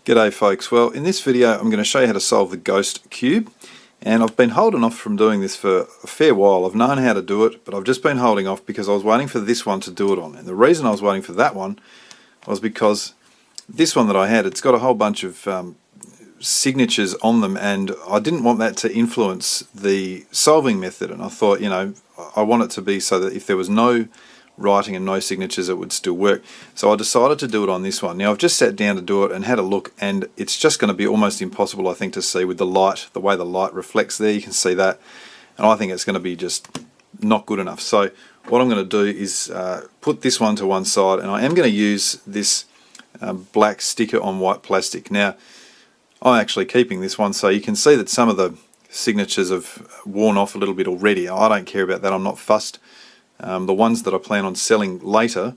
G'day folks, well in this video I'm going to show you how to solve the ghost cube, and I've been holding off from doing this for a fair while. I've known how to do it, but I've just been holding off because I was waiting for this one to do it on, and the reason I was waiting for that one was because this one that I had, it's got a whole bunch of signatures on them, and I didn't want that to influence the solving method, and I thought, you know, I want it to be so that if there was no writing and no signatures it would still work. So I decided to do it on this one. Now I've just sat down to do it and had a look, and it's just going to be almost impossible I think to see with the light, the way the light reflects there. You can see that, and I think it's going to be just not good enough. So what I'm going to do is put this one to one side, and I am going to use this black sticker on white plastic. Now I'm actually keeping this one, so you can see that some of the signatures have worn off a little bit already. I don't care about that, I'm not fussed. The ones that I plan on selling later,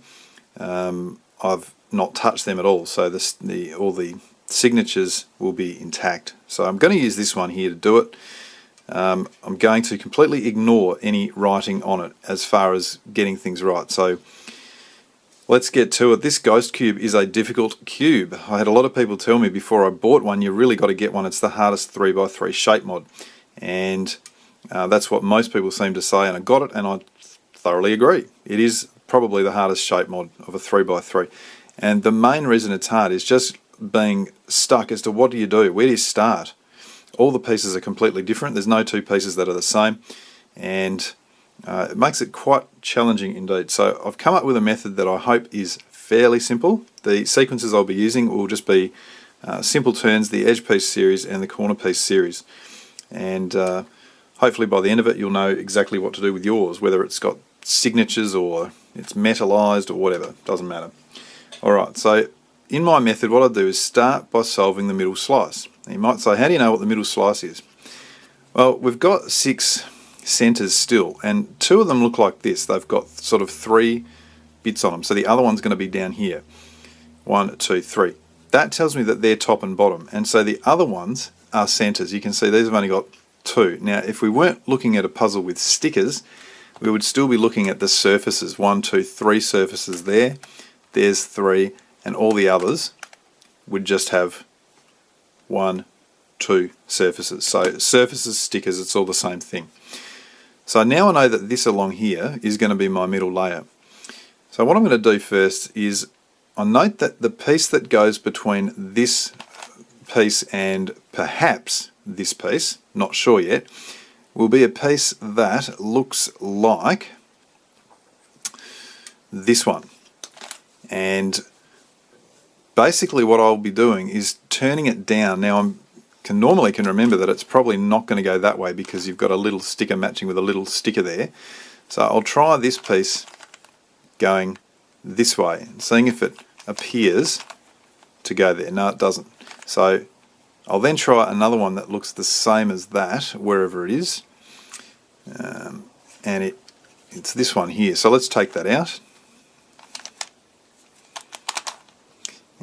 I've not touched them at all, so all the signatures will be intact. So I'm going to use this one here to do it. I'm going to completely ignore any writing on it as far as getting things right. So let's get to it. This ghost cube is a difficult cube. I had a lot of people tell me before I bought one, you really got to get one. It's the hardest 3x3 shape mod, and that's what most people seem to say, and I got it and I thoroughly agree. It is probably the hardest shape mod of a 3x3, and the main reason it's hard is just being stuck as to what do you do, where do you start. All the pieces are completely different. There's no two pieces that are the same, and it makes it quite challenging indeed. So I've come up with a method that I hope is fairly simple. The sequences I'll be using will just be simple turns, the edge piece series and the corner piece series, and hopefully by the end of it you'll know exactly what to do with yours, whether it's got signatures or it's metallized or whatever, doesn't matter. Alright, so in my method what I do is start by solving the middle slice. Now you might say, how do you know what the middle slice is? Well, we've got 6 centers still, and 2 of them look like this. They've got sort of 3 bits on them, so the other one's going to be down here. 1, 2, 3. That tells me that they're top and bottom, and so the other ones are centers. You can see these have only got 2. Now if we weren't looking at a puzzle with stickers, we would still be looking at the surfaces. 1, 2, 3 surfaces there, there's 3, and all the others would just have 1, 2 surfaces. So surfaces, stickers, it's all the same thing. So now I know that this along here is going to be my middle layer. So what I'm going to do first is I note that the piece that goes between this piece and perhaps this piece, not sure yet, will be a piece that looks like this one. And basically what I'll be doing is turning it down. Now I normally can remember that it's probably not going to go that way because you've got a little sticker matching with a little sticker there. So I'll try this piece going this way and seeing if it appears to go there. No, it doesn't. So I'll then try another one that looks the same as that, wherever it is, and it's this one here. So let's take that out.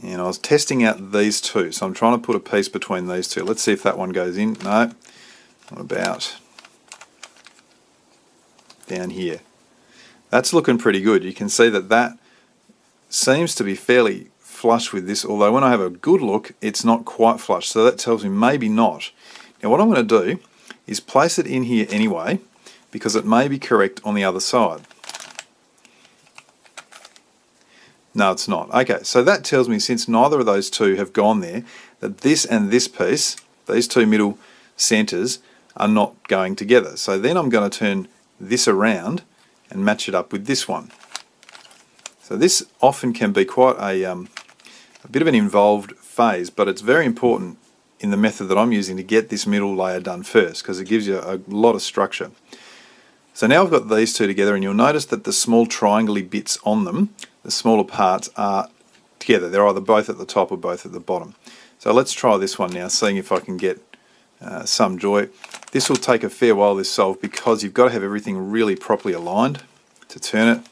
And I was testing out these 2, so I'm trying to put a piece between these 2. Let's see if that one goes in. No, what about down here? That's looking pretty good. You can see that that seems to be fairly flush with this, although when I have a good look it's not quite flush, so that tells me maybe not. Now what I'm going to do is place it in here anyway, because it may be correct on the other side. No, it's not. Okay, so that tells me since neither of those 2 have gone there, that this and this piece, these 2 middle centers, are not going together. So then I'm going to turn this around and match it up with this one. So this often can be quite a bit of an involved phase, but it's very important in the method that I'm using to get this middle layer done first, because it gives you a lot of structure. So now I've got these 2 together, and you'll notice that the small triangle-y bits on them, the smaller parts, are together. They're either both at the top or both at the bottom. So let's try this one now, seeing if I can get some joy. This will take a fair while, this solve, because you've got to have everything really properly aligned to turn it.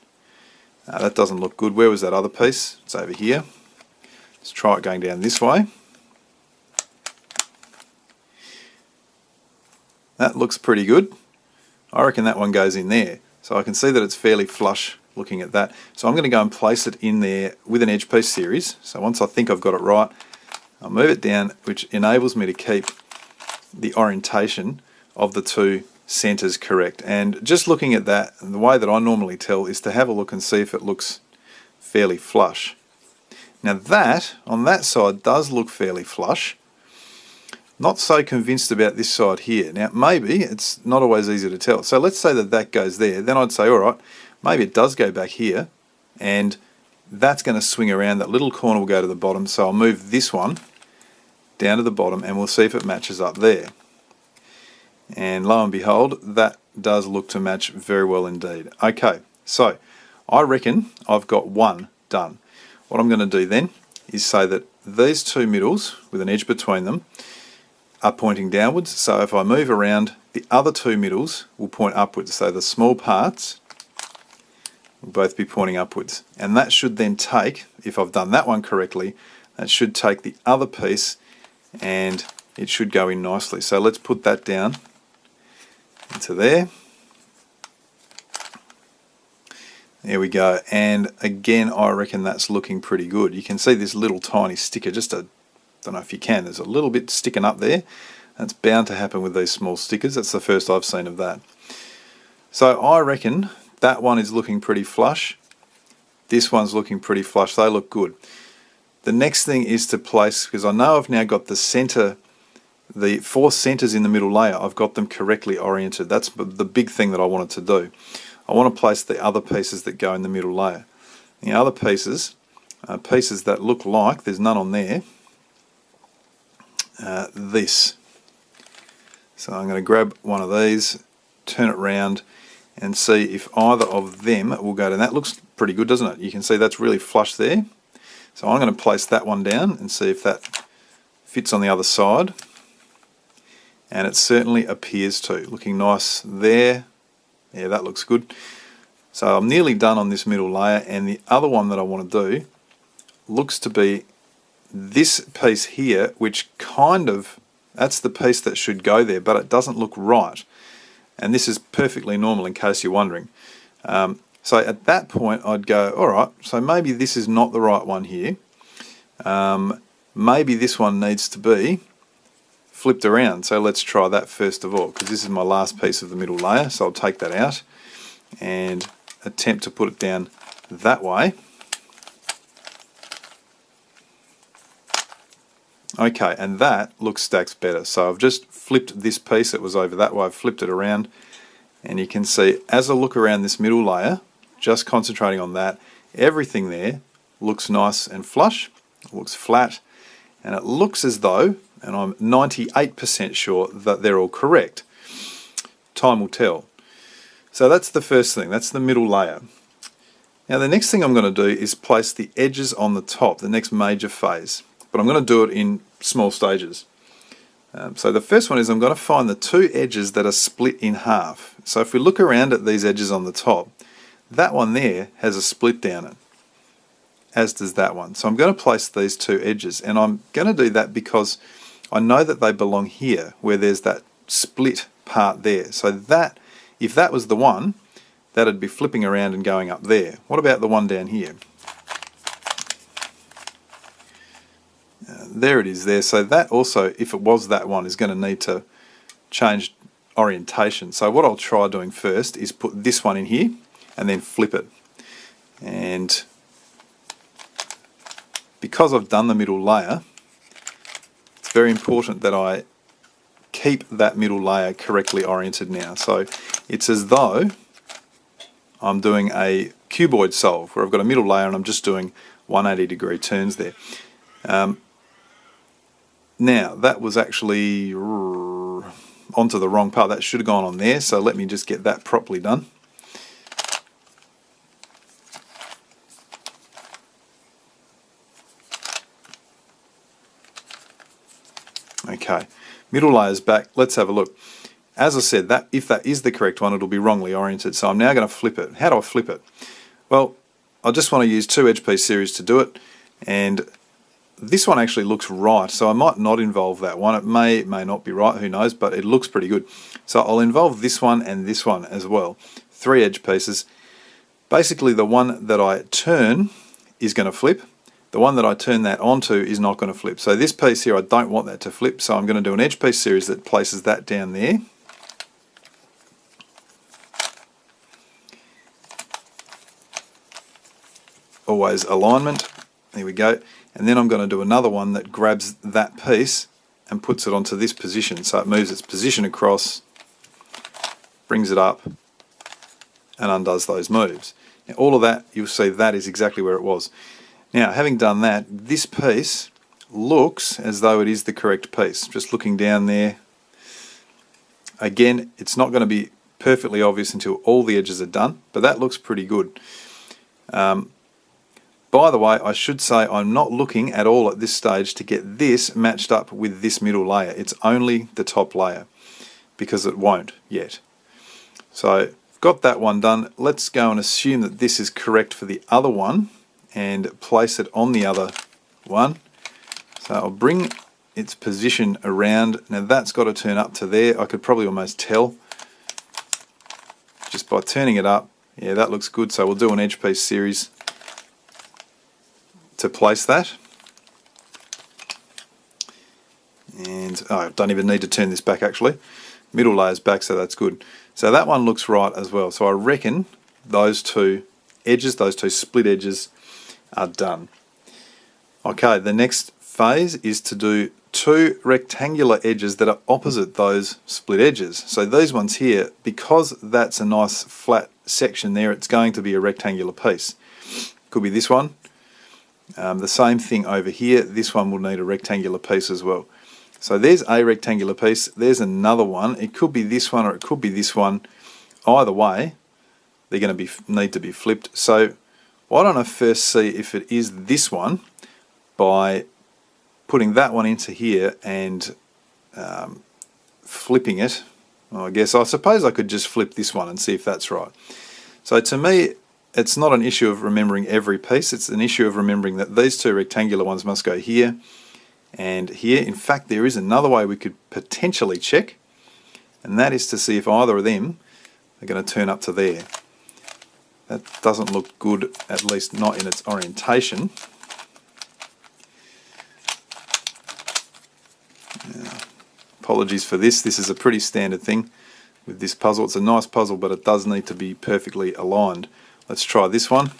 That doesn't look good. Where was that other piece? It's over here. Let's try it going down this way. That looks pretty good. I reckon that one goes in there. So I can see that it's fairly flush looking at that. So I'm going to go and place it in there with an edge piece series. So once I think I've got it right, I'll move it down, which enables me to keep the orientation of the two centres correct. And just looking at that, the way that I normally tell is to have a look and see if it looks fairly flush. Now that, on that side, does look fairly flush. Not so convinced about this side here. Now maybe it's not always easy to tell. So let's say that that goes there. Then I'd say, all right, maybe it does go back here, and that's going to swing around. That little corner will go to the bottom. So I'll move this one down to the bottom, and we'll see if it matches up there. And lo and behold, that does look to match very well indeed. Okay, so I reckon I've got one done. What I'm going to do then is say that these two middles with an edge between them are pointing downwards. So if I move around, the other two middles will point upwards. So the small parts will both be pointing upwards. And that should then take, if I've done that one correctly, that should take the other piece and it should go in nicely. So let's put that down into there. There we go, and again I reckon that's looking pretty good. You can see this little tiny sticker, don't know if you can, there's a little bit sticking up there. That's bound to happen with these small stickers. That's the first I've seen of that. So I reckon that one is looking pretty flush. This one's looking pretty flush, they look good. The next thing is to place, because I know I've now got the centre, the four centres in the middle layer, I've got them correctly oriented. That's the big thing that I wanted to do. I want to place the other pieces that go in the middle layer. The other pieces are pieces that look like, there's none on there, this. So I'm going to grab one of these, turn it round and see if either of them will go down. That looks pretty good, doesn't it? You can see that's really flush there. So I'm going to place that one down and see if that fits on the other side. And it certainly appears to. Looking nice there. Yeah, that looks good. So I'm nearly done on this middle layer, and the other one that I want to do looks to be this piece here, which kind of, that's the piece that should go there, but it doesn't look right. And this is perfectly normal in case you're wondering. So at that point I'd go, alright, so maybe this is not the right one here. Maybe this one needs to be flipped around. So let's try that first of all, because this is my last piece of the middle layer. So I'll take that out and attempt to put it down that way. Okay, and that looks stacks better. So I've just flipped this piece, it was over that way, I've flipped it around, and you can see as I look around this middle layer, just concentrating on that, everything there looks nice and flush, it looks flat, and it looks as though, and I'm 98% sure that they're all correct. Time will tell. So that's the first thing, that's the middle layer. Now the next thing I'm going to do is place the edges on the top, the next major phase. But I'm going to do it in small stages. So the first one is I'm going to find the two edges that are split in half. So if we look around at these edges on the top, that one there has a split down it, as does that one. So I'm going to place these two edges, and I'm going to do that because I know that they belong here, where there's that split part there. So that, if that was the one, that'd be flipping around and going up there. What about the one down here? There it is there. So that also, if it was that one, is going to need to change orientation. So what I'll try doing first is put this one in here and then flip it. And because I've done the middle layer, it's very important that I keep that middle layer correctly oriented now. So it's as though I'm doing a cuboid solve where I've got a middle layer and I'm just doing 180-degree turns there. Now that was actually onto the wrong part. That should have gone on there, so let me just get that properly done. Okay, middle layer's back. Let's have a look. As I said, that if that is the correct one, it'll be wrongly oriented. So I'm now going to flip it. How do I flip it? Well, I just want to use 2 edge piece series to do it, and this one actually looks right, so I might not involve that one. It may not be right, who knows, but it looks pretty good. So I'll involve this one and this one as well. 3 edge pieces. Basically the one that I turn is going to flip, the one that I turn that onto is not going to flip. So this piece here, I don't want that to flip, so I'm going to do an edge piece series that places that down there. Always alignment, there we go. And then I'm going to do another one that grabs that piece and puts it onto this position. So it moves its position across, brings it up, and undoes those moves. Now, all of that, you'll see that is exactly where it was. Now, having done that, this piece looks as though it is the correct piece. Just looking down there. Again, it's not going to be perfectly obvious until all the edges are done, but that looks pretty good. By the way, I should say I'm not looking at all at this stage to get this matched up with this middle layer. It's only the top layer, because it won't yet. So I've got that one done. Let's go and assume that this is correct for the other one and place it on the other one. So I'll bring its position around. Now that's got to turn up to there. I could probably almost tell just by turning it up. Yeah, that looks good. So we'll do an edge piece series to place that. And I don't even need to turn this back actually. Middle layer's back, so that's good. So that one looks right as well. So I reckon those two edges, those two split edges are done. Okay, the next phase is to do two rectangular edges that are opposite those split edges. So these ones here, because that's a nice flat section there, it's going to be a rectangular piece. Could be this one. The same thing over here, this one will need a rectangular piece as well. So there's a rectangular piece, there's another one. It could be this one or it could be this one. Either way, they're going to need to be flipped. So why don't I first see if it is this one by putting that one into here and flipping it. Well, I suppose I could just flip this one and see if that's right. So to me, it's not an issue of remembering every piece, it's an issue of remembering that these two rectangular ones must go here and here. In fact, there is another way we could potentially check, and that is to see if either of them are going to turn up to there. That doesn't look good, at least not in its orientation. Apologies for this, this is a pretty standard thing with this puzzle. It's a nice puzzle, but it does need to be perfectly aligned. Let's try this one.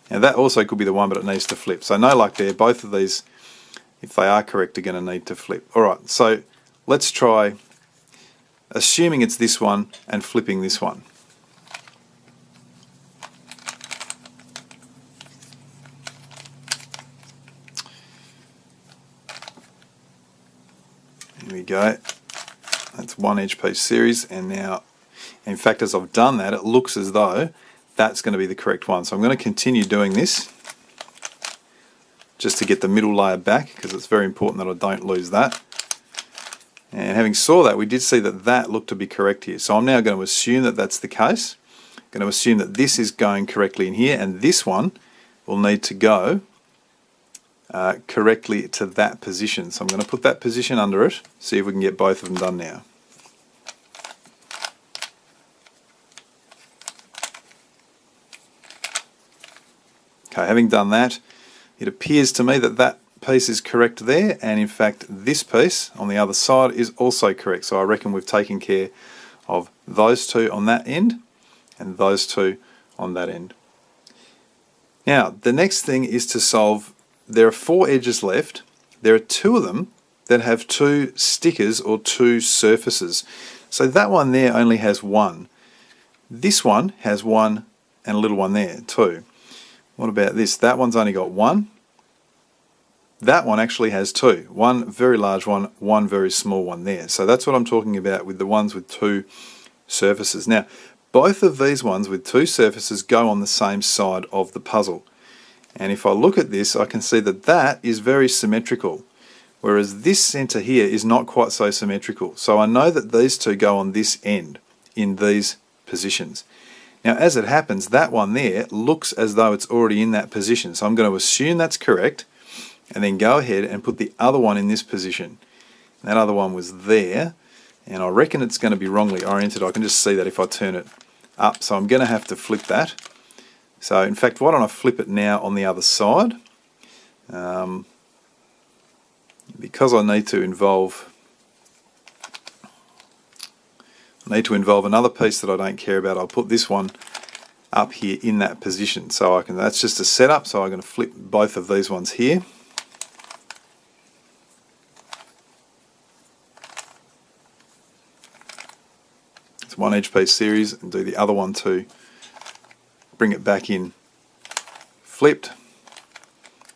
Now that also could be the one, but it needs to flip. So no luck there. Both of these, if they are correct, are going to need to flip. Alright, so let's try assuming it's this one and flipping this one. Here we go. That's one edge piece series, and now in fact, as I've done that, it looks as though that's going to be the correct one. So I'm going to continue doing this just to get the middle layer back, because it's very important that I don't lose that. And having saw that, we did see that that looked to be correct here. So I'm now going to assume that that's the case. I'm going to assume that this is going correctly in here, and this one will need to go correctly to that position. So I'm going to put that position under it, see if we can get both of them done now. Okay, having done that, it appears to me that that piece is correct there, and in fact this piece on the other side is also correct. So I reckon we've taken care of those two on that end and those two on that end. Now the next thing is to solve, there are 4 edges left. There are 2 of them that have 2 stickers or 2 surfaces. So that one there only has 1. This one has 1 and a little one there, 2. What about this? That one's only got 1. That one actually has 2. One very large one, one very small one there. So that's what I'm talking about with the ones with 2 surfaces. Now, both of these ones with 2 surfaces go on the same side of the puzzle. And if I look at this, I can see that that is very symmetrical, whereas this center here is not quite so symmetrical. So I know that these two go on this end in these positions. Now as it happens, that one there looks as though it's already in that position. So I'm going to assume that's correct and then go ahead and put the other one in this position. That other one was there, and I reckon it's going to be wrongly oriented. I can just see that if I turn it up. So I'm going to have to flip that. So in fact, why don't I flip it now on the other side? Because I need to involve another piece that I don't care about, I'll put this one up here in that position. So that's just a setup, so I'm going to flip both of these ones here. It's one edge piece series, and do the other one too. Bring it back in, flipped.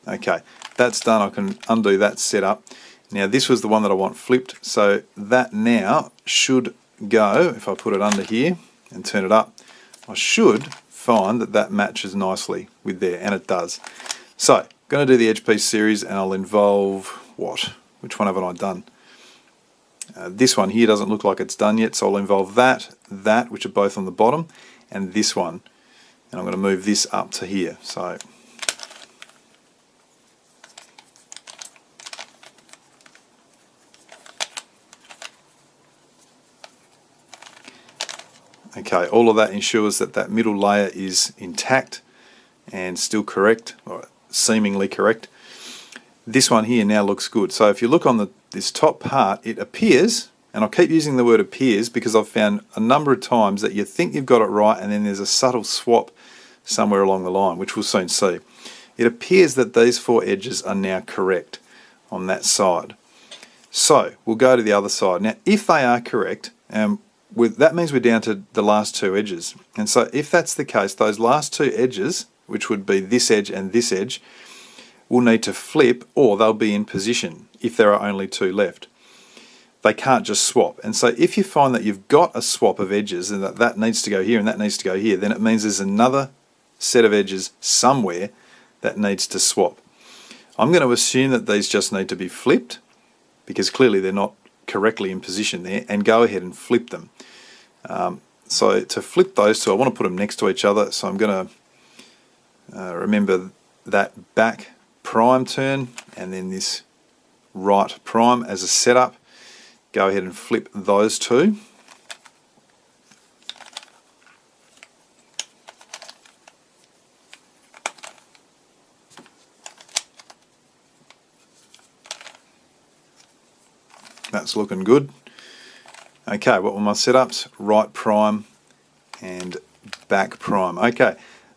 Okay, that's done. I can undo that setup. Now this was the one that I want flipped, so that now should go. If I put it under here and turn it up, I should find that that matches nicely with there, and it does. So I'm going to do the edge piece series, and I'll involve what? Which one haven't I done? This one here doesn't look like it's done yet, so I'll involve that, which are both on the bottom, and this one. And I'm going to move this up to here. So okay, all of that ensures that that middle layer is intact and still correct, or seemingly correct. This one here now looks good. So if you look on this top part, it appears, and I'll keep using the word appears because I've found a number of times that you think you've got it right and then there's a subtle swap somewhere along the line, which we'll soon see. It appears that these four edges are now correct on that side. So we'll go to the other side. Now if they are correct, that means we're down to the last two edges. And so if that's the case, those last two edges, which would be this edge and this edge, will need to flip, or they'll be in position if there are only two left. They can't just swap. And so if you find that you've got a swap of edges and that needs to go here and that needs to go here, then it means there's another set of edges somewhere that needs to swap. I'm going to assume that these just need to be flipped because clearly they're not correctly in position there, and go ahead and flip them. So to flip those two, I want to put them next to each other, so I'm going to remember that back prime turn and then this right prime as a setup. Go ahead and flip those two. That's looking good. Okay, what were my setups? Right prime and back prime. Okay,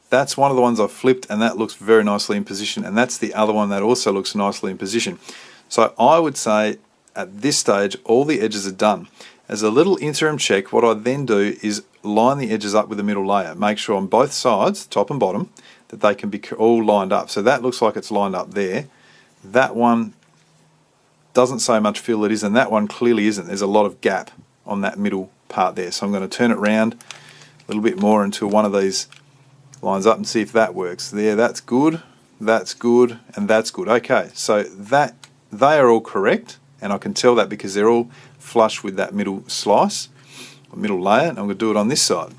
that's one of the ones I've flipped, and that looks very nicely in position, and that's the other one that also looks nicely in position. So I would say at this stage all the edges are done. As a little interim check, what I then do is line the edges up with the middle layer. Make sure on both sides, top and bottom, that they can be all lined up. So that looks like it's lined up there. That one doesn't so much feel it is, and that one clearly isn't. There's a lot of gap on that middle part there. So I'm going to turn it round a little bit more until one of these lines up and see if that works. There, that's good, and that's good. Okay, so that they are all correct, and I can tell that because they're all flush with that middle slice, or middle layer, and I'm going to do it on this side.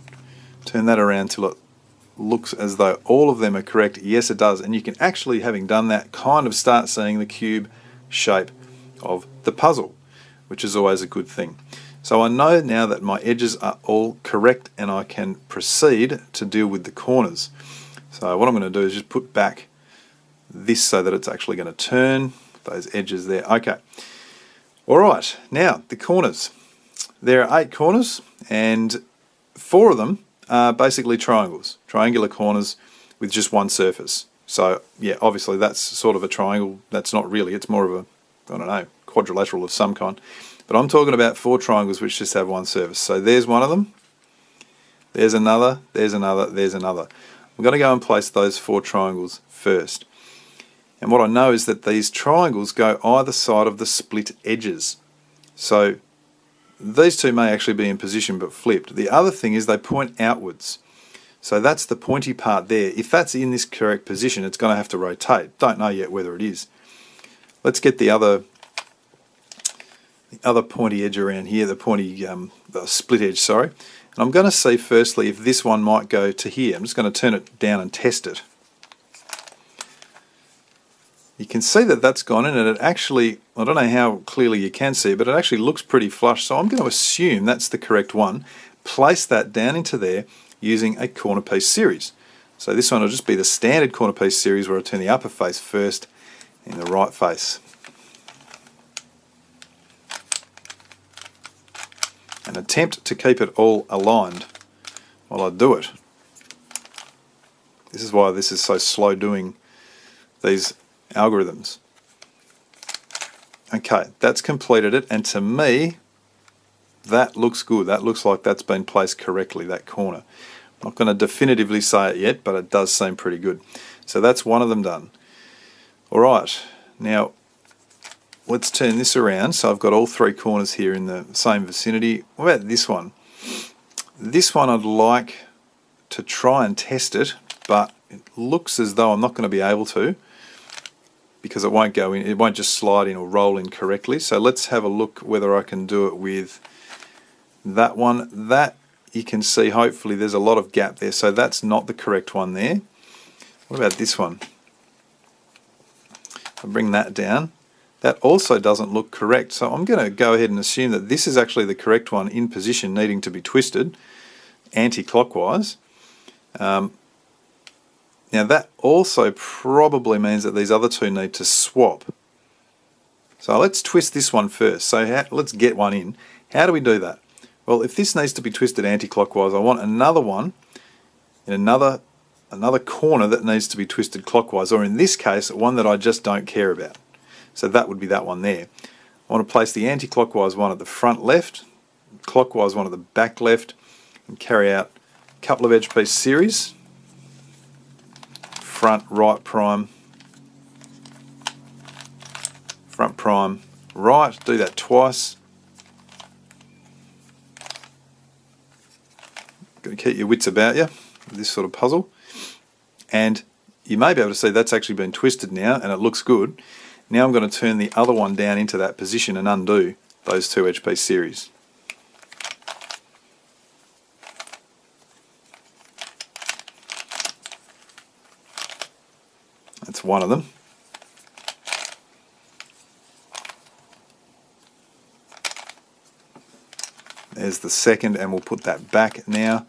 Turn that around till it looks as though all of them are correct. Yes, it does, and you can actually, having done that, kind of start seeing the cube shape of the puzzle, which is always a good thing. So I know now that my edges are all correct and I can proceed to deal with the corners. So what I'm going to do is just put back this so that it's actually going to turn those edges there. Okay. Alright, now the corners. There are 8 corners, and 4 of them are basically triangles, triangular corners with just one surface. So yeah, obviously that's sort of a triangle. That's not really, it's more of a, I don't know, quadrilateral of some kind. But I'm talking about 4 triangles which just have one surface. So there's one of them, there's another, there's another, there's another. I'm going to go and place those 4 triangles first. And what I know is that these triangles go either side of the split edges. So these two may actually be in position but flipped. The other thing is they point outwards. So that's the pointy part there. If that's in this correct position, it's going to have to rotate. Don't know yet whether it is. Let's get the other pointy edge around here, the split edge, sorry. And I'm going to see firstly if this one might go to here. I'm just going to turn it down and test it. You can see that that's gone in, and it actually, I don't know how clearly you can see it, but it actually looks pretty flush. So I'm going to assume that's the correct one. Place that down into there using a corner piece series. So this one will just be the standard corner piece series where I turn the upper face first and the right face. And attempt to keep it all aligned while I do it. This is why this is so slow doing these algorithms. Okay, that's completed it, and to me, that looks good. That looks like that's been placed correctly, that corner. I'm not going to definitively say it yet, but it does seem pretty good. So that's one of them done. Alright, now let's turn this around. So I've got all three corners here in the same vicinity. What about this one? This one I'd like to try and test it, but it looks as though I'm not going to be able to, because it won't go in, it won't just slide in or roll in correctly. So let's have a look whether I can do it with that one. That you can see, hopefully there's a lot of gap there, so that's not the correct one there. What about this one? I'll bring that down. That also doesn't look correct, so I'm going to go ahead and assume that this is actually the correct one in position, needing to be twisted anti-clockwise. Now that also probably means that these other two need to swap. So let's twist this one first. So let's get one in. How do we do that? Well, if this needs to be twisted anti-clockwise, I want another one in another corner that needs to be twisted clockwise, or in this case, one that I just don't care about. So that would be that one there. I want to place the anti-clockwise one at the front left, clockwise one at the back left, and carry out a couple of edge piece series. Front right prime, front prime right, do that twice. Got to keep your wits about you with this sort of puzzle. And you may be able to see that's actually been twisted now and it looks good. Now I'm going to turn the other one down into that position and undo those two edge piece series. That's one of them. There's the second, and we'll put that back now.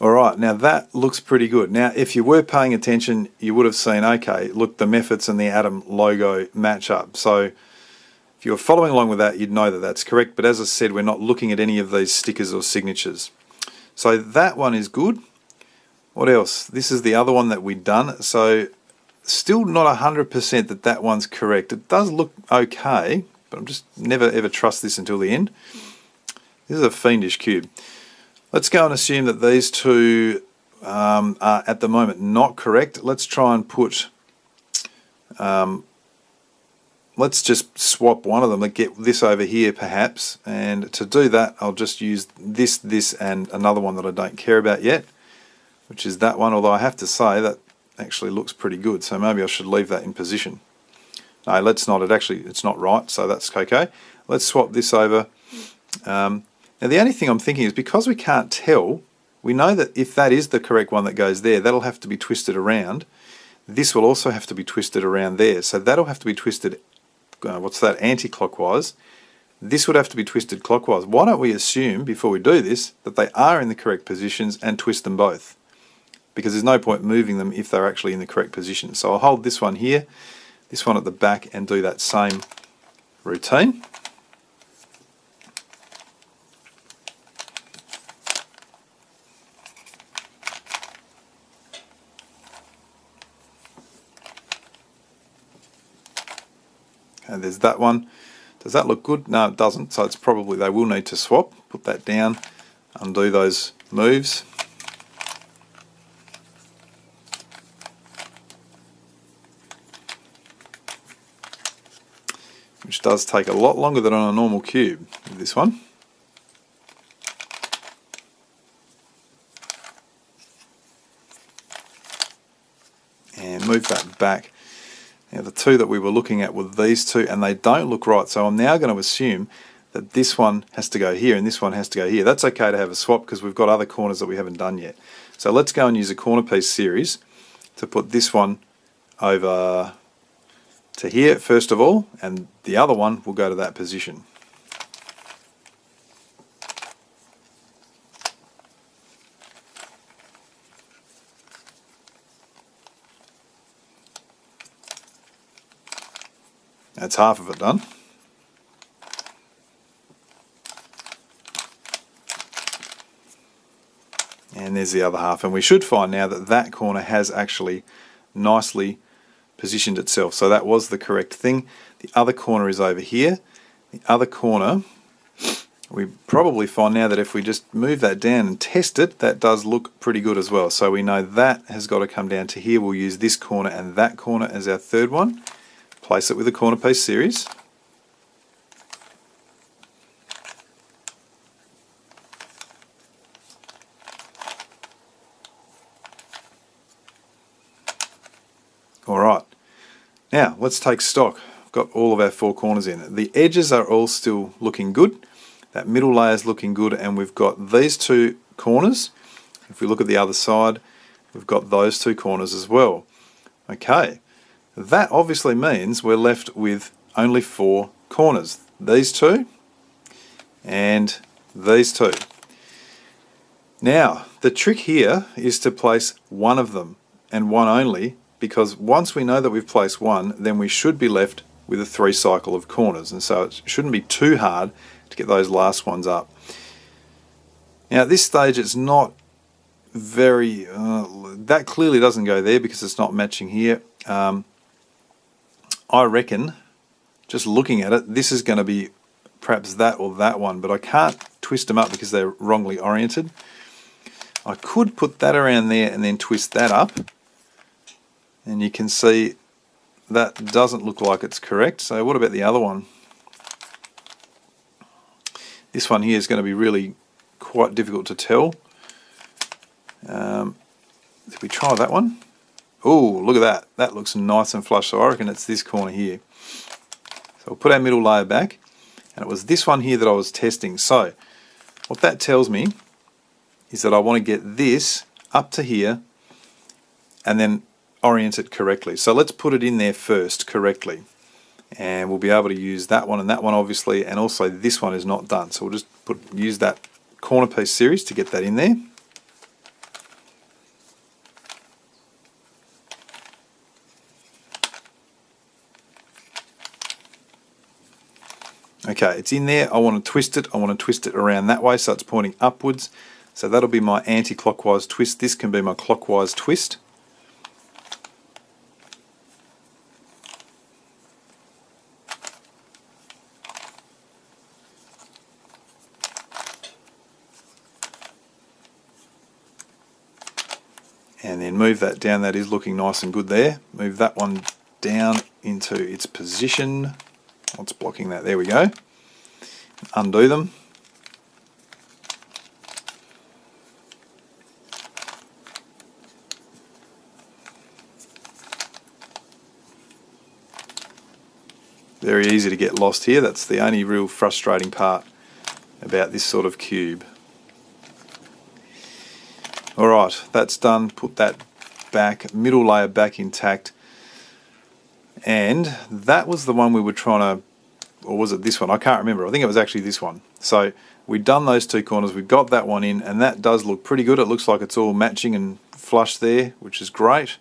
Alright, now that looks pretty good. Now if you were paying attention, you would have seen, okay, look, the Methods and the Atom logo match up. So if you're following along with that, you'd know that that's correct, but as I said, we're not looking at any of these stickers or signatures. So that one is good. What else? This is the other one that we've done. So still not 100% that that one's correct. It does look okay, but I'm just never ever trust this until the end. This is a fiendish cube. Let's go and assume that these two are at the moment not correct. Let's try and put, let's just swap one of them and get this over here perhaps. And to do that, I'll just use this and another one that I don't care about yet, which is that one, although I have to say that actually looks pretty good, so maybe I should leave that in position. No, let's not. It's not right, so that's okay. Let's swap this over. Now the only thing I'm thinking is, because we can't tell, we know that if that is the correct one that goes there, that'll have to be twisted around. This will also have to be twisted around there, so that'll have to be twisted, anti-clockwise. This would have to be twisted clockwise. Why don't we assume, before we do this, that they are in the correct positions and twist them both? Because there's no point moving them if they're actually in the correct position. So I'll hold this one here, this one at the back, and do that same routine. And there's that one. Does that look good? No, it doesn't. So it's probably, they will need to swap. Put that down, undo those moves. Which does take a lot longer than on a normal cube with this one. And move that back. Now the two that we were looking at were these two, and they don't look right, so I'm now going to assume that this one has to go here and this one has to go here. That's okay to have a swap because we've got other corners that we haven't done yet. So let's go and use a corner piece series to put this one over to here first of all, and the other one will go to that position. That's half of it done. And there's the other half, and we should find now that that corner has actually nicely positioned itself. So that was the correct thing. The other corner is over here. The other corner, we probably find now that if we just move that down and test it, that does look pretty good as well. So we know that has got to come down to here. We'll use this corner and that corner as our third one. Place it with a corner piece series. Alright, now let's take stock. I've got all of our four corners in. The edges are all still looking good. That middle layer is looking good, and we've got these two corners. If we look at the other side, we've got those two corners as well. Okay, that obviously means we're left with only four corners. These two and these two. Now, the trick here is to place one of them and one only, because once we know that we've placed one, then we should be left with a 3 cycle of corners, and so it shouldn't be too hard to get those last ones up. Now at this stage it's not very, that clearly doesn't go there because it's not matching here. I reckon, just looking at it, this is going to be perhaps that or that one, but I can't twist them up because they're wrongly oriented. I could put that around there and then twist that up, and you can see that doesn't look like it's correct. So what about the other one? This one here is going to be really quite difficult to tell. If we try that one, oh, look at that. That looks nice and flush. So I reckon it's this corner here. So we'll put our middle layer back, and it was this one here that I was testing. So what that tells me is that I want to get this up to here and then orient it correctly. So let's put it in there first correctly, and we'll be able to use that one and that one obviously, and also this one is not done, so we'll just use that corner piece series to get that in there. Okay, it's in there. I want to twist it. I want to twist it around that way so it's pointing upwards. So that'll be my anti-clockwise twist. This can be my clockwise twist. And then move that down. That is looking nice and good there. Move that one down into its position. What's blocking that? There we go. Undo them. Very easy to get lost here. That's the only real frustrating part about this sort of cube. Alright, that's done. Put that back, middle layer back intact. And that was the one we were trying to, or was it this one? I can't remember. I think it was actually this one. So we've done those two corners, we've got that one in, and that does look pretty good. It looks like it's all matching and flush there, which is great.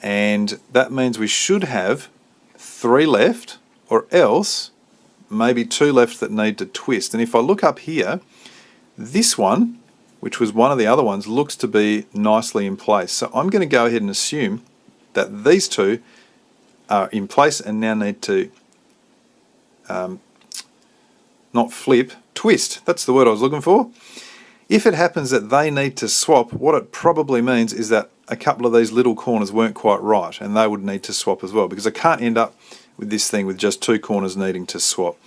And that means we should have 3 left, or else maybe 2 left that need to twist. And if I look up here, this one, which was one of the other ones, looks to be nicely in place. So I'm going to go ahead and assume that these two are in place and now need to not flip, twist. That's the word I was looking for. If it happens that they need to swap, what it probably means is that a couple of these little corners weren't quite right, and they would need to swap as well, because I can't end up with this thing with just 2 corners needing to swap.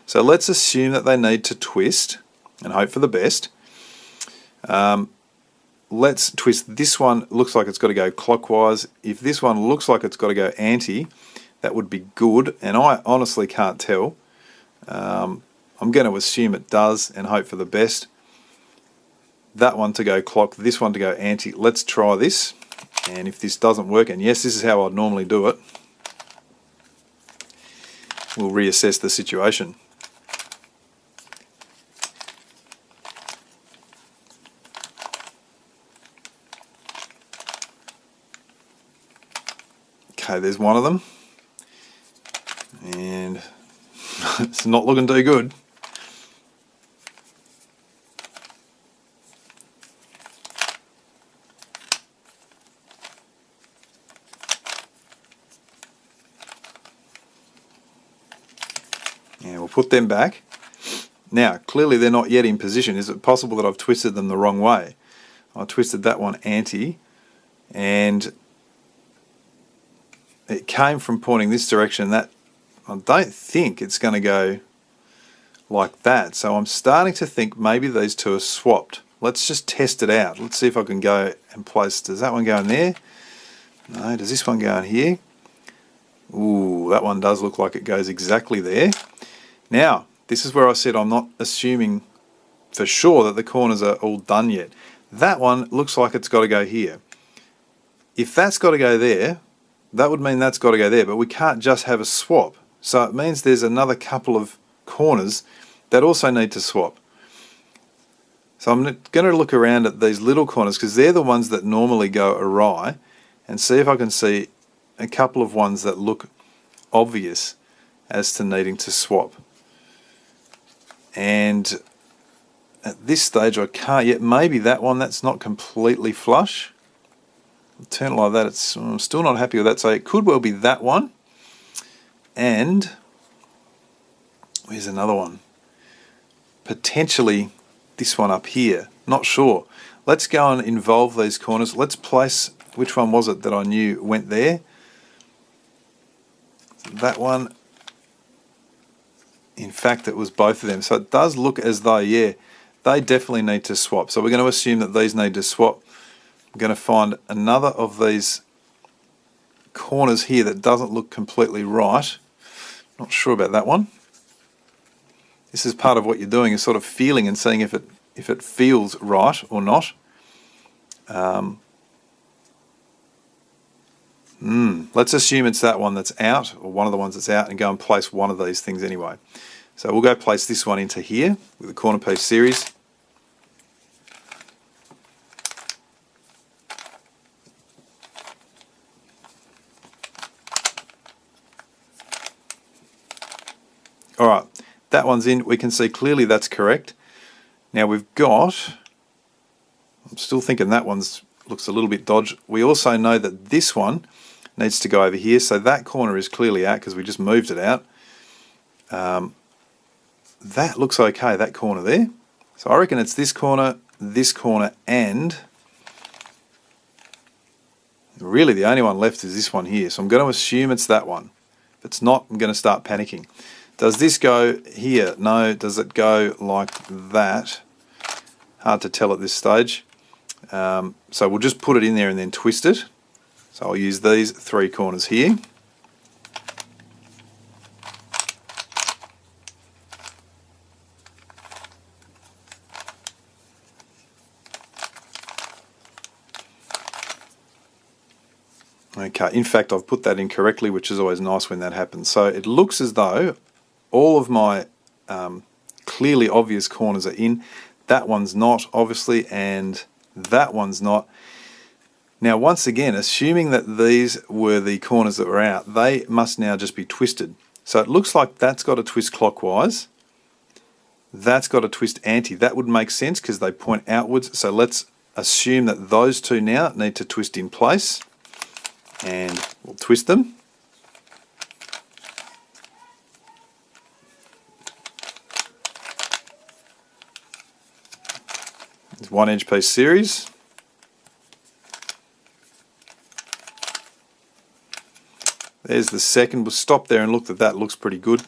So let's assume that they need to twist and hope for the best. Let's twist this one. Looks like it's got to go clockwise. If this one looks like it's got to go anti, that would be good, and I honestly can't tell. I'm going to assume it does and hope for the best. That one to go clock, this one to go anti. Let's try this, and if this doesn't work, and yes, this is how I'd normally do it, we'll reassess the situation. Okay, there's one of them, not looking too good. Yeah, we'll put them back. Now, clearly they're not yet in position. Is it possible that I've twisted them the wrong way? I twisted that one anti, and it came from pointing this direction. That I don't think it's going to go like that. So I'm starting to think maybe these two are swapped. Let's just test it out. Let's see if I can go and place. Does that one go in there? No. Does this one go in here? Ooh, that one does look like it goes exactly there. Now, this is where I said I'm not assuming for sure that the corners are all done yet. That one looks like it's got to go here. If that's got to go there, that would mean that's got to go there, but we can't just have a swap. So it means there's another couple of corners that also need to swap. So I'm going to look around at these little corners because they're the ones that normally go awry, and see if I can see a couple of ones that look obvious as to needing to swap. And at this stage I can't yet. Maybe that one, that's not completely flush. I'll turn it like that. I'm still not happy with that, so it could well be that one. And where's another one? Potentially this one up here. Not sure. Let's go and involve these corners. Let's place, which one was it that I knew went there? That one. In fact, it was both of them. So it does look as though, yeah, they definitely need to swap. So we're going to assume that these need to swap. I'm going to find another of these corners here that doesn't look completely right. Not sure about that one. This is part of what you're doing, is sort of feeling and seeing if it feels right or not. Let's assume it's that one that's out, or one of the ones that's out, and go and place one of these things anyway. So we'll go place this one into here with the corner piece series. Alright, that one's in. We can see clearly that's correct. Now we've got, I'm still thinking that one's looks a little bit dodgy. We also know that this one needs to go over here, so that corner is clearly out because we just moved it out. That looks okay, that corner there. So I reckon it's this corner, and really the only one left is this one here. So I'm going to assume it's that one. If it's not, I'm going to start panicking. Does this go here? No. Does it go like that? Hard to tell at this stage. So we'll just put it in there and then twist it. So I'll use these three corners here. Okay, in fact I've put that in correctly, which is always nice when that happens. So it looks as though all of my clearly obvious corners are in. That one's not, obviously, and that one's not. Now once again, assuming that these were the corners that were out, they must now just be twisted. So it looks like that's got to twist clockwise. That's got to twist anti. That would make sense because they point outwards. So let's assume that those two now need to twist in place. And we'll twist them. There's 1 inch piece series. There's the second. We'll stop there and look that looks pretty good.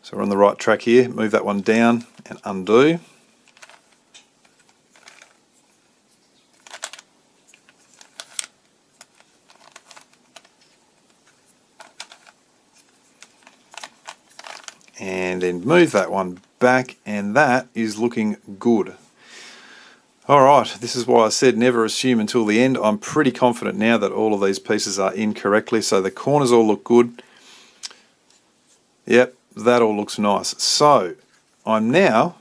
So we're on the right track here. Move that one down and undo. And then move that one back, and that is looking good. Alright, this is why I said never assume until the end. I'm pretty confident now that all of these pieces are in correctly, so the corners all look good. Yep, that all looks nice. So I'm now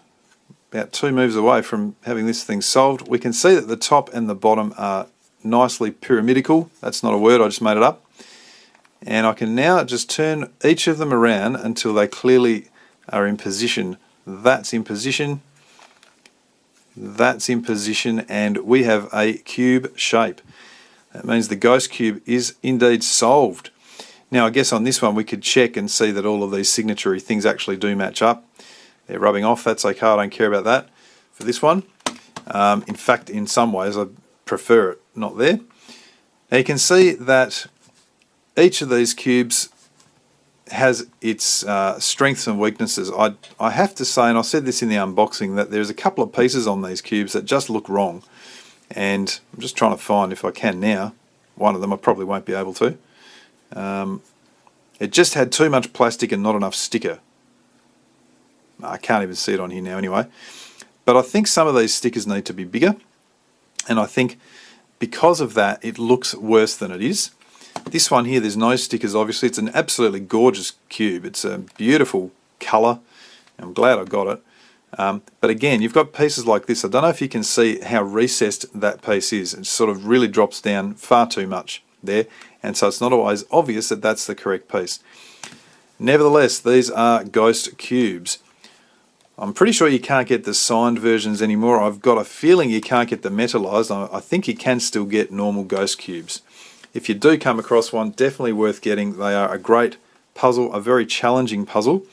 about 2 moves away from having this thing solved. We can see that the top and the bottom are nicely pyramidical. That's not a word, I just made it up. And I can now just turn each of them around until they clearly are in position. That's in position. That's in position, and we have a cube shape. That means the ghost cube is indeed solved. Now I guess on this one we could check and see that all of these signatory things actually do match up. They're rubbing off, that's okay, I don't care about that for this one. In fact, in some ways I prefer it not there. Now you can see that each of these cubes has its strengths and weaknesses. I have to say, and I said this in the unboxing, that there's a couple of pieces on these cubes that just look wrong. And I'm just trying to find, if I can now, one of them. I probably won't be able to. It just had too much plastic and not enough sticker. I can't even see it on here now anyway. But I think some of these stickers need to be bigger. And I think because of that, it looks worse than it is. This one here, there's no stickers, obviously. It's an absolutely gorgeous cube. It's a beautiful colour. I'm glad I got it. But again, you've got pieces like this. I don't know if you can see how recessed that piece is. It sort of really drops down far too much there. And so it's not always obvious that that's the correct piece. Nevertheless, these are ghost cubes. I'm pretty sure you can't get the signed versions anymore. I've got a feeling you can't get the metallized. I think you can still get normal ghost cubes. If you do come across one, definitely worth getting. They are a great puzzle, a very challenging puzzle,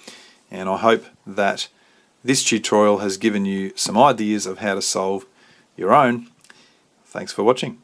and I hope that this tutorial has given you some ideas of how to solve your own. Thanks for watching.